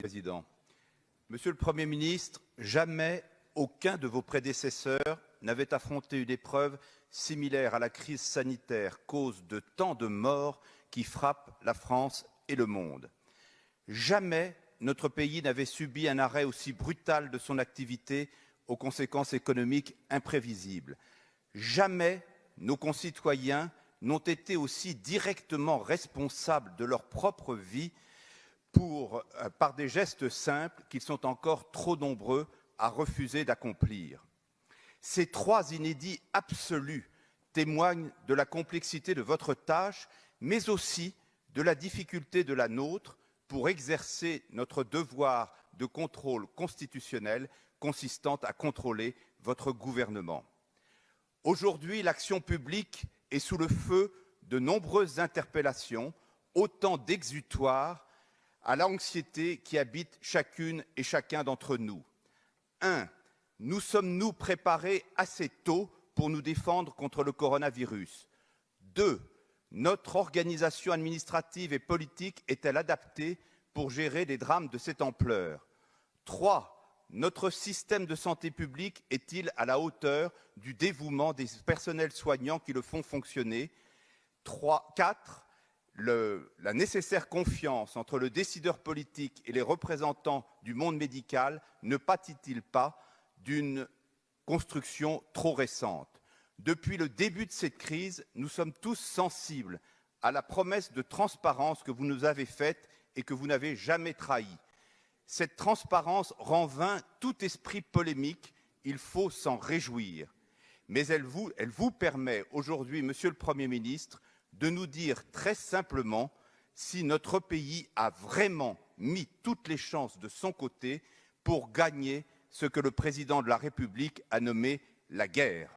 Président. Monsieur le Premier ministre, jamais aucun de vos prédécesseurs n'avait affronté une épreuve similaire à la crise sanitaire, cause de tant de morts qui frappent la France et le monde. Jamais notre pays n'avait subi un arrêt aussi brutal de son activité aux conséquences économiques imprévisibles. Jamais nos concitoyens n'ont été aussi directement responsables de leur propre vie par des gestes simples qu'ils sont encore trop nombreux à refuser d'accomplir. Ces trois inédits absolus témoignent de la complexité de votre tâche, mais aussi de la difficulté de la nôtre pour exercer notre devoir de contrôle constitutionnel consistant à contrôler votre gouvernement. Aujourd'hui, l'action publique est sous le feu de nombreuses interpellations, autant d'exutoires à l'anxiété qui habite chacune et chacun d'entre nous. 1. Nous sommes-nous préparés assez tôt pour nous défendre contre le coronavirus? 2. Notre organisation administrative et politique est-elle adaptée pour gérer des drames de cette ampleur? 3. Notre système de santé publique est-il à la hauteur du dévouement des personnels soignants qui le font fonctionner? 4. La nécessaire confiance entre le décideur politique et les représentants du monde médical ne pâtit-il pas d'une construction trop récente? Depuis le début de cette crise, nous sommes tous sensibles à la promesse de transparence que vous nous avez faite et que vous n'avez jamais trahie. Cette transparence rend vain tout esprit polémique, il faut s'en réjouir. Mais elle vous permet aujourd'hui, Monsieur le Premier ministre, de nous dire très simplement si notre pays a vraiment mis toutes les chances de son côté pour gagner ce que le président de la République a nommé la guerre.